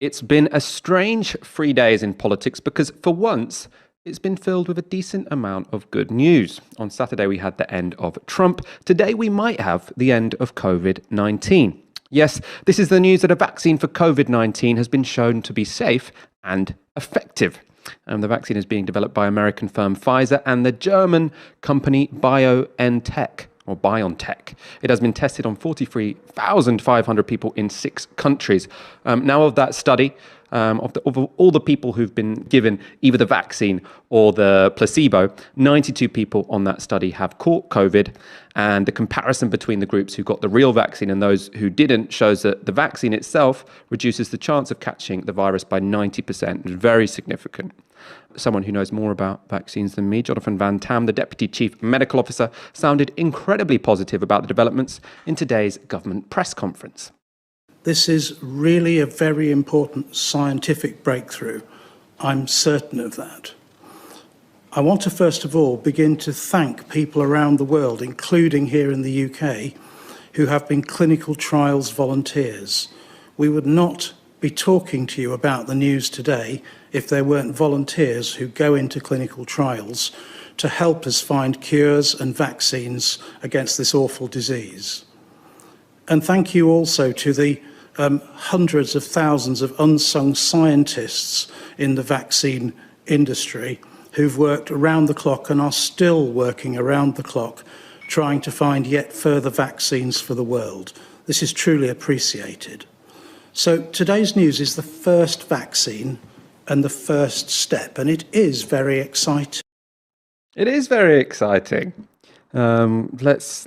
It's been a strange 3 days in politics because, for once, it's been filled with a decent amount of good news. On Saturday, we had the end of Trump. Today, we might have the end of COVID-19. Yes, this is the news that a vaccine for COVID-19 has been shown to be safe and effective. The vaccine is being developed by American firm Pfizer and the German company BioNTech. Or BioNTech. It has been tested on 43,500 people in 6 countries. Now, of that study, of all the people who've been given either the vaccine or the placebo, 92 people on that study have caught COVID. And the comparison between the groups who got the real vaccine and those who didn't shows that the vaccine itself reduces the chance of catching the virus by 90%. It's very significant. Someone who knows more about vaccines than me, Jonathan Van Tam, the Deputy Chief Medical Officer, sounded incredibly positive about the developments in today's government press conference. This is really a very important scientific breakthrough. I'm certain of that. I want to first of all begin to thank people around the world, including here in the UK, who have been clinical trials volunteers. We would not be talking to you about the news today if there weren't volunteers who go into clinical trials to help us find cures and vaccines against this awful disease. And thank you also to the hundreds of thousands of unsung scientists in the vaccine industry who've worked around the clock and are still working around the clock trying to find yet further vaccines for the world. This is truly appreciated. So today's news is the first vaccine and the first step, and it is very exciting. It is very exciting. Let's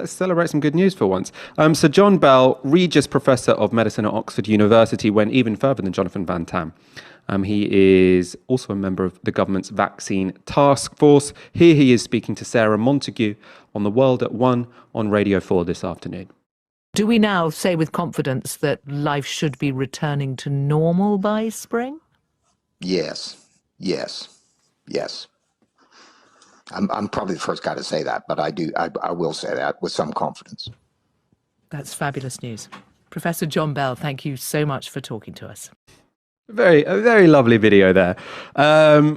celebrate some good news for once. So John Bell, Regius Professor of Medicine at Oxford University, went even further than Jonathan Van Tam. He is also a member of the government's vaccine task force. Here he is speaking to Sarah Montague on The World at 1 on Radio 4 this afternoon. Do we now say with confidence that life should be returning to normal by spring? Yes. I'm probably the first guy to say that, but I will say that with some confidence. That's fabulous news. Professor John Bell, thank you so much for talking to us. A very lovely video there.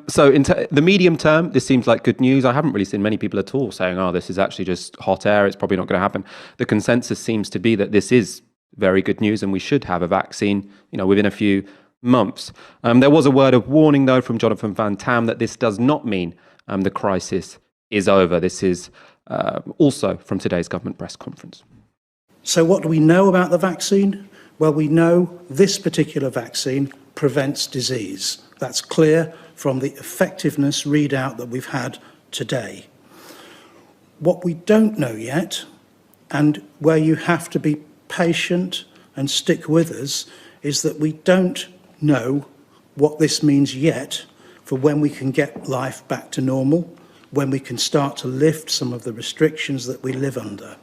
So in the medium term, this seems like good news. I haven't really seen many people at all saying, this is actually just hot air. It's probably not going to happen. The consensus seems to be that this is very good news and we should have a vaccine, within a few months. There was a word of warning, though, from Jonathan Van Tam that this does not mean the crisis is over. This is also from today's government press conference. So what do we know about the vaccine? Well, we know this particular vaccine prevents disease. That's clear from the effectiveness readout that we've had today. What we don't know yet, and where you have to be patient and stick with us, is that we don't know what this means yet for when we can get life back to normal, when we can start to lift some of the restrictions that we live under.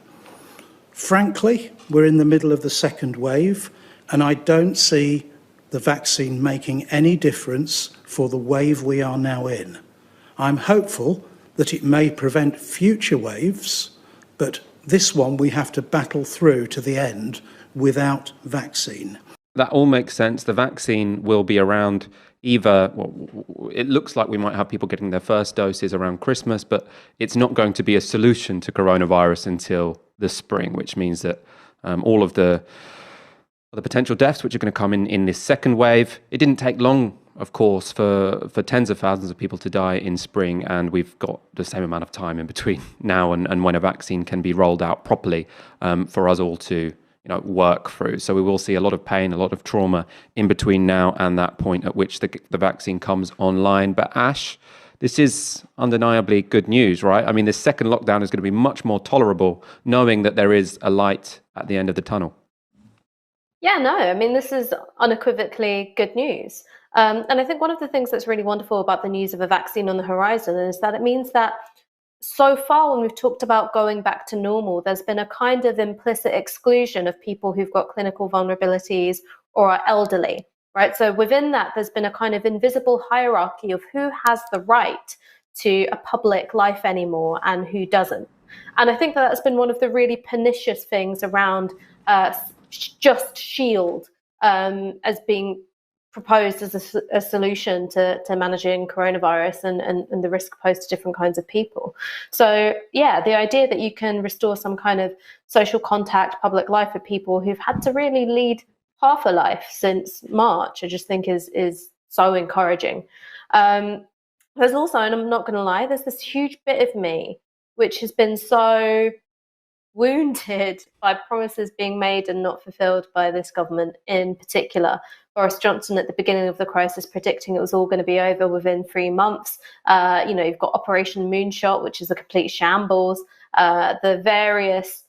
Frankly, we're in the middle of the second wave, and I don't see the vaccine making any difference for the wave we are now in. I'm hopeful that it may prevent future waves, but this one we have to battle through to the end without vaccine. That all makes sense. The vaccine will be around it looks like we might have people getting their first doses around Christmas, but it's not going to be a solution to coronavirus until the spring, which means that all of the potential deaths which are going to come in this second wave, it didn't take long, of course, for tens of thousands of people to die in spring, and we've got the same amount of time in between now and when a vaccine can be rolled out properly for us all to work through. So we will see a lot of pain, a lot of trauma in between now and that point at which the vaccine comes online. But Ash, this is undeniably good news, right? I mean, this second lockdown is going to be much more tolerable, knowing that there is a light at the end of the tunnel. Yeah, no, I mean, this is unequivocally good news. And I think one of the things that's really wonderful about the news of a vaccine on the horizon is that it means that so far, when we've talked about going back to normal, there's been a kind of implicit exclusion of people who've got clinical vulnerabilities or are elderly, right? So within that, there's been a kind of invisible hierarchy of who has the right to a public life anymore and who doesn't. And I think that that's been one of the really pernicious things around Just Shield as being proposed as a solution to managing coronavirus and the risk posed to different kinds of people. So yeah, the idea that you can restore some kind of social contact, public life for people who've had to really lead half a life since March, I just think is so encouraging. There's also, and I'm not going to lie, there's this huge bit of me which has been so wounded by promises being made and not fulfilled by this government in particular. Boris Johnson at the beginning of the crisis predicting it was all going to be over within 3 months. You've got Operation Moonshot, which is a complete shambles. The various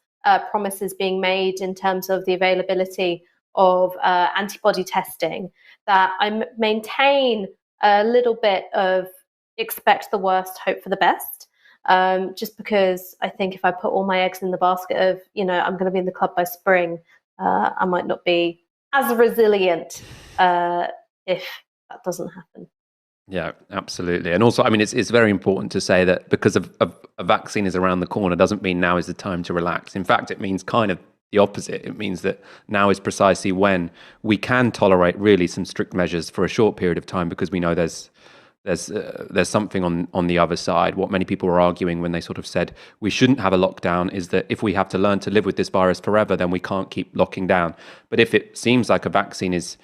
promises being made in terms of the availability of antibody testing, that I maintain a little bit of expect the worst, hope for the best. Just because I think if I put all my eggs in the basket of, I'm going to be in the club by spring, I might not be as resilient if that doesn't happen. Yeah, absolutely. And also, I mean, it's very important to say that because a vaccine is around the corner doesn't mean now is the time to relax. In fact, it means kind of the opposite. It means that now is precisely when we can tolerate really some strict measures for a short period of time, because we know there's something on the other side. What many people were arguing when they sort of said we shouldn't have a lockdown is that if we have to learn to live with this virus forever, then we can't keep locking down. But if it seems like a vaccine is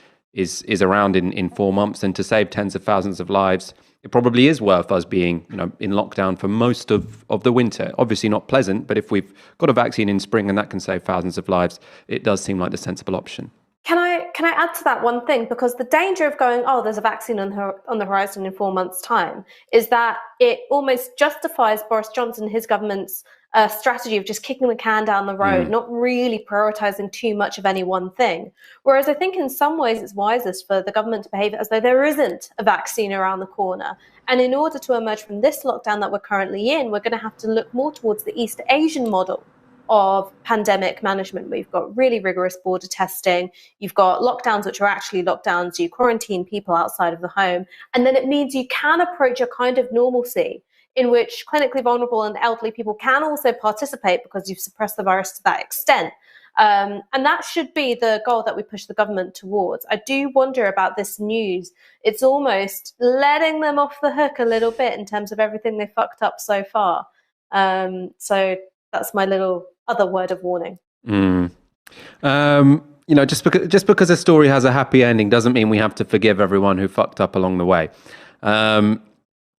around in 4 months, and to save tens of thousands of lives, it probably is worth us being in lockdown for most of the winter. Obviously not pleasant, but if we've got a vaccine in spring and that can save thousands of lives, it does seem like the sensible option. Can I add to that one thing? Because the danger of going, there's a vaccine on the horizon in 4 months' time, is that it almost justifies Boris Johnson and his government's strategy of just kicking the can down the road, not really prioritizing too much of any one thing. Whereas I think in some ways it's wisest for the government to behave as though there isn't a vaccine around the corner. And in order to emerge from this lockdown that we're currently in, we're going to have to look more towards the East Asian model of pandemic management. We've got really rigorous border testing. You've got lockdowns, which are actually lockdowns. You quarantine people outside of the home. And then it means you can approach a kind of normalcy in which clinically vulnerable and elderly people can also participate because you've suppressed the virus to that extent. And that should be the goal that we push the government towards. I do wonder about this news. It's almost letting them off the hook a little bit in terms of everything they fucked up so far. So that's my little other word of warning. Just because a story has a happy ending doesn't mean we have to forgive everyone who fucked up along the way.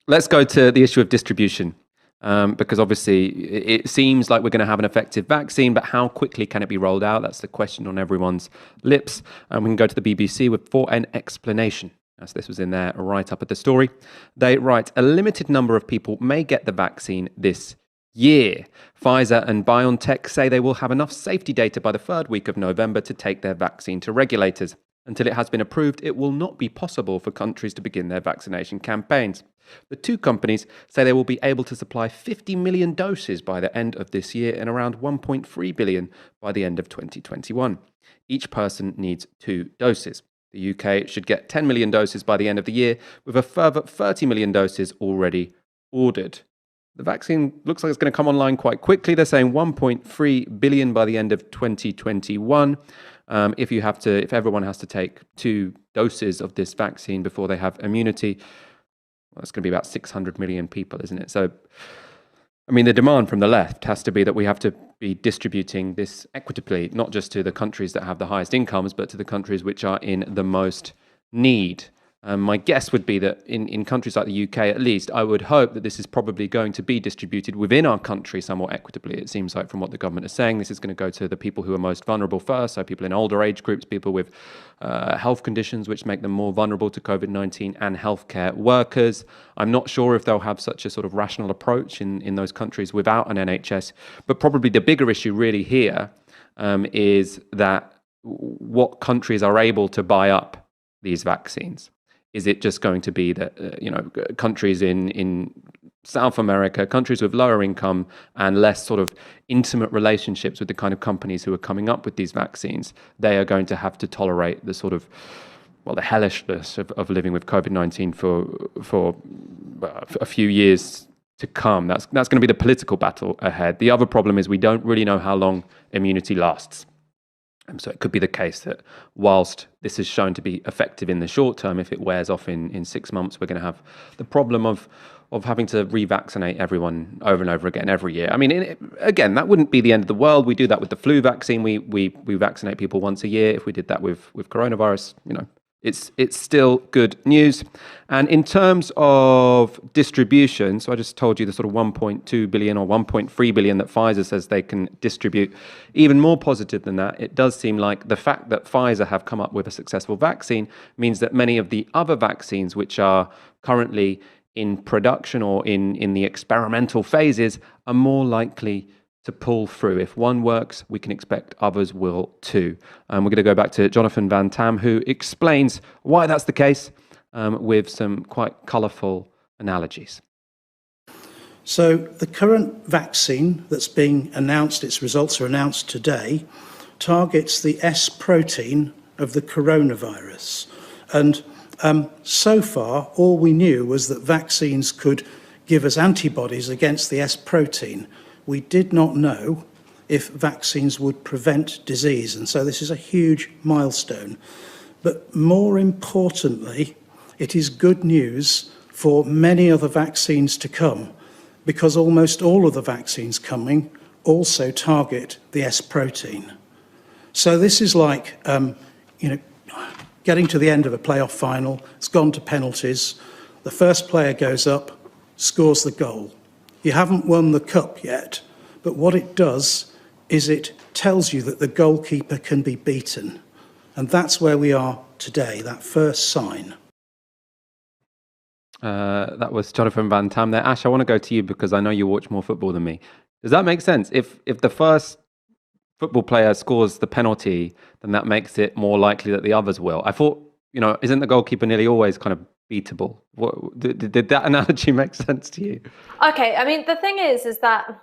Let's go to the issue of distribution, because obviously it seems like we're going to have an effective vaccine, but how quickly can it be rolled out? That's the question on everyone's lips. And we can go to the BBC for an explanation, as this was in their write-up of the story. They write, a limited number of people may get the vaccine this year. Pfizer and BioNTech say they will have enough safety data by the 3rd week of November to take their vaccine to regulators. Until it has been approved, it will not be possible for countries to begin their vaccination campaigns. The two companies say they will be able to supply 50 million doses by the end of this year and around 1.3 billion by the end of 2021. Each person needs 2 doses. The UK should get 10 million doses by the end of the year, with a further 30 million doses already ordered. The vaccine looks like it's going to come online quite quickly. They're saying 1.3 billion by the end of 2021. If everyone has to take 2 doses of this vaccine before they have immunity, well, it's going to be about 600 million people, isn't it? So, I mean, the demand from the left has to be that we have to be distributing this equitably, not just to the countries that have the highest incomes, but to the countries which are in the most need. My guess would be that in countries like the UK, at least, I would hope that this is probably going to be distributed within our country somewhat equitably. It seems like from what the government is saying, this is going to go to the people who are most vulnerable first, so people in older age groups, people with health conditions which make them more vulnerable to COVID-19, and healthcare workers. I'm not sure if they'll have such a sort of rational approach in those countries without an NHS, but probably the bigger issue really here is that what countries are able to buy up these vaccines. Is it just going to be that, countries in South America, countries with lower income and less sort of intimate relationships with the kind of companies who are coming up with these vaccines, they are going to have to tolerate the sort of, the hellishness of living with COVID-19 for a few years to come. That's going to be the political battle ahead. The other problem is we don't really know how long immunity lasts. So it could be the case that whilst this is shown to be effective in the short term, if it wears off in 6 months, we're going to have the problem of having to revaccinate everyone over and over again every year. I mean, again, that wouldn't be the end of the world. We do that with the flu vaccine. We vaccinate people once a year. If we did that with coronavirus, it's still good news. And in terms of distribution, so I just told you the sort of 1.2 billion or 1.3 billion that Pfizer says they can distribute. Even more positive than that, it does seem like the fact that Pfizer have come up with a successful vaccine means that many of the other vaccines which are currently in production or in the experimental phases are more likely to pull through. If one works, we can expect others will too. We're going to go back to Jonathan Van Tam, who explains why that's the case with some quite colourful analogies. So the current vaccine that's being announced, its results are announced today, targets the S protein of the coronavirus. And so far, all we knew was that vaccines could give us antibodies against the S protein. We did not know if vaccines would prevent disease, and so this is a huge milestone. But more importantly, it is good news for many other vaccines to come, because almost all of the vaccines coming also target the S protein. So this is like, getting to the end of a playoff final. It's gone to penalties. The first player goes up, scores the goal. You haven't won the cup yet, but what it does is it tells you that the goalkeeper can be beaten. And that's where we are today, that first sign. That was Jonathan Van Tam there. Ash, I want to go to you because I know you watch more football than me. Does that make sense? If the first football player scores the penalty, then that makes it more likely that the others will. I thought, isn't the goalkeeper nearly always kind of beatable? Did that analogy make sense to you? Okay, I mean, the thing is that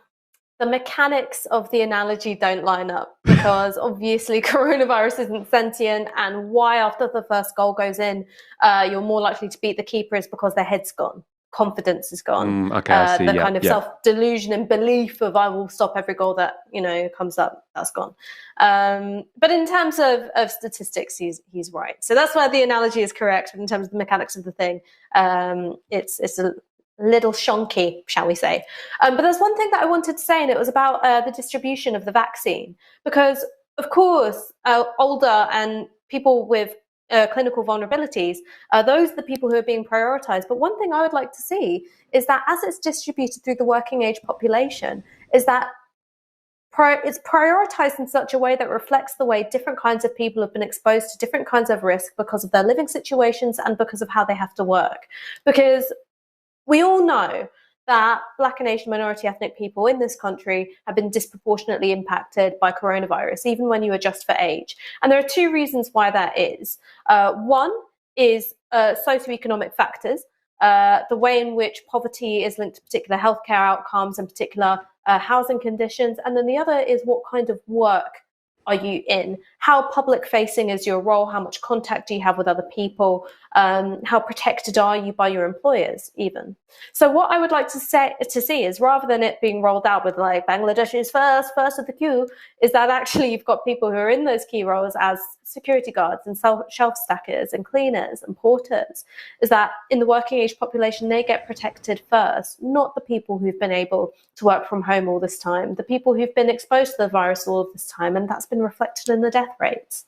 the mechanics of the analogy don't line up, because obviously coronavirus isn't sentient, and why after the first goal goes in, you're more likely to beat the keeper is because their head's gone. Confidence is gone. Okay, I see. The kind of self-delusion and belief of I will stop every goal that comes up, that's gone. But in terms of statistics, he's right. So that's where the analogy is correct. But in terms of the mechanics of the thing, it's a little shonky, shall we say. But there's one thing that I wanted to say, and it was about the distribution of the vaccine, because of course older and people with clinical vulnerabilities, those are the people who are being prioritized. But one thing I would like to see is that as it's distributed through the working age population, is that it's prioritized in such a way that reflects the way different kinds of people have been exposed to different kinds of risk because of their living situations and because of how they have to work. Because we all know that Black and Asian minority ethnic people in this country have been disproportionately impacted by coronavirus, even when you adjust for age. And there are two reasons why that is. One is socioeconomic factors, the way in which poverty is linked to particular healthcare outcomes and particular housing conditions. And then the other is what kind of work are you in? How public facing is your role? How much contact do you have with other people? How protected are you by your employers even? So what I would like to see is, rather than it being rolled out with like Bangladesh is first of the queue, is that actually you've got people who are in those key roles as security guards and shelf stackers and cleaners and porters, is that in the working age population, they get protected first, not the people who've been able to work from home all this time, the people who've been exposed to the virus all of this time, and that's been reflected in the death rates.